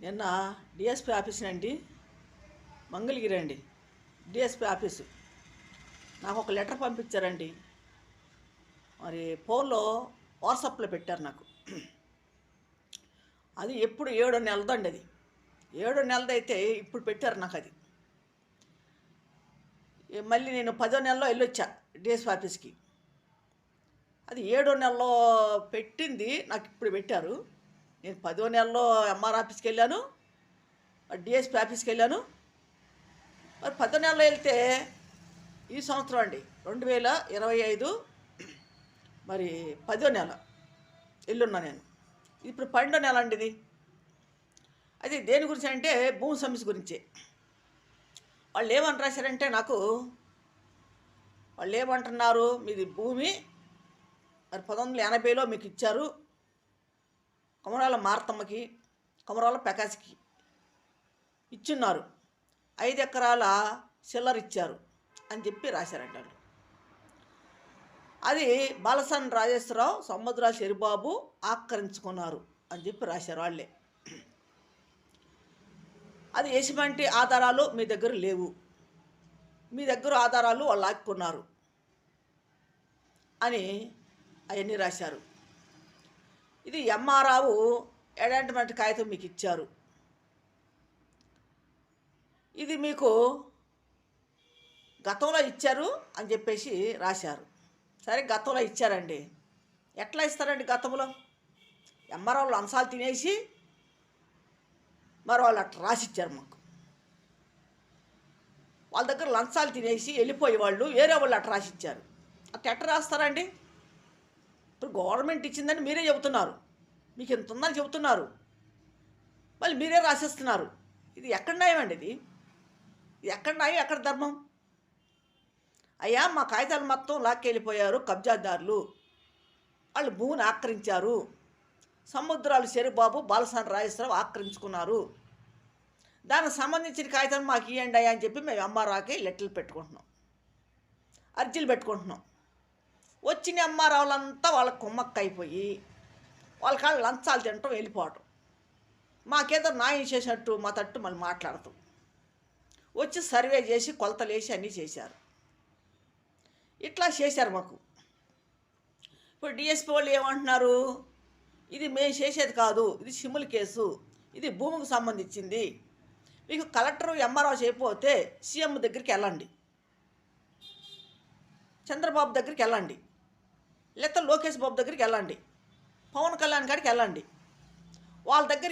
నిన్న DSP office అండి, మంగళగిరి అండి. డిఎస్పీ ఆఫీసు నాకు ఒక లెటర్ పంపించారండి. మరి ఫోన్లో వాట్సాప్లో పెట్టారు నాకు. అది ఎప్పుడు 7 నెలదండి. అది 7 నెలదైతే ఇప్పుడు పెట్టారు నాకు. అది మళ్ళీ నేను 10వ నెలలో వెళ్ళొచ్చా డిఎస్పీ ఆఫీస్కి. అది 7వ నెలలో పెట్టింది నాకు ఇప్పుడు పెట్టారు. నేను 10వ నెలలో ఎంఆర్ ఆఫీస్కి వెళ్ళాను, డిఎస్పీ ఆఫీస్కి వెళ్ళాను. మరి 10వ నెలలో వెళ్తే ఈ సంవత్సరం అండి 2025 మరి 10వ నెల ఎల్లున్నా నేను. ఇప్పుడు 12వ నెల అండి ఇది. అది దేని గురించి అంటే భూమి సమస్య గురించే. వాళ్ళు ఏమని రాశారంటే నాకు, వాళ్ళు ఏమంటున్నారు, మీది భూమి మరి 1980లో మీకు ఇచ్చారు, కొమరాల మార్తమ్మకి, కొమరాల ప్రకాశ్కి ఇచ్చున్నారు, 5 ఎకరాల చిల్లర ఇచ్చారు అని చెప్పి రాశారంట వాళ్ళు. అది బాలసాని రాజేశ్వరరావు, సముద్రాల చెరిబాబు ఆక్రమించుకున్నారు అని చెప్పి రాశారు వాళ్ళే. అది ఎటువంటి ఆధారాలు మీ దగ్గర లేవు, మీ దగ్గర ఆధారాలు వాళ్ళు ఆక్కున్నారు అని అవన్నీ రాశారు. ఇది ఎంఆర్ఆవు ఎడాంటిమెంట్ కాగితం మీకు ఇచ్చారు, ఇది మీకు గతంలో ఇచ్చారు అని చెప్పేసి రాశారు. సరే, గతంలో ఇచ్చారండి. ఎట్లా ఇస్తారండి గతంలో? ఎంఆర్ఆవు లంచాలు తినేసి మరి వాళ్ళు అట్లా రాసిచ్చారు మాకు. వాళ్ళ దగ్గర లంచాలు తినేసి వెళ్ళిపోయే వాళ్ళు వేరే వాళ్ళు అట్లా రాసిచ్చారు. అట్లా ఎట్లా రాస్తారండి? ఇప్పుడు గవర్నమెంట్ ఇచ్చిందని మీరే చెబుతున్నారు, మీకు ఎంత ఉందని చెబుతున్నారు, మళ్ళీ మీరే రాసేస్తున్నారు. ఇది ఎక్కడ న్యాయం అండి? ఇది ఎక్కడ న్యాయం, ఎక్కడ ధర్మం? అయ్యా, మా కాగితాలు మొత్తం లాక్కెళ్ళిపోయారు కబ్జాదారులు, వాళ్ళు భూమిని ఆక్రమించారు, సముద్రాలు చెరుబాబు, బాలసాని రాజేశ్వరరావు ఆక్రమించుకున్నారు, దానికి సంబంధించిన కాగితాలు మాకు ఇవ్వండి అయ్యా అని చెప్పి మేము ఎంఆర్ఆకి లెటర్లు పెట్టుకుంటున్నాం, అర్జీలు పెట్టుకుంటున్నాం. వచ్చిన ఎంఆర్ఆవులంతా వాళ్ళకి కుమ్మక్క అయిపోయి వాళ్ళ కాళ్ళు లంచాలు తినటం, వెళ్ళిపోవటం, మాకేదో న్యాయం చేసినట్టు మా తట్టు మళ్ళీ మాట్లాడతాం. వచ్చి సర్వే చేసి కొలతలు వేసి అన్నీ చేశారు. ఇట్లా చేశారు మాకు. ఇప్పుడు డిఎస్పీ వాళ్ళు ఏమంటున్నారు, ఇది మేము చేసేది కాదు, ఇది సిమ్ముల కేసు, ఇది భూమికి సంబంధించింది, మీకు కలెక్టర్ ఎంఆర్ఓ చేయకపోతే సీఎం దగ్గరికి వెళ్ళండి, చంద్రబాబు దగ్గరికి వెళ్ళండి, లేకపోతే లోకేష్ బాబు దగ్గరికి వెళ్ళండి, పవన్ కళ్యాణ్ గారికి వెళ్ళండి, వాళ్ళ దగ్గరికి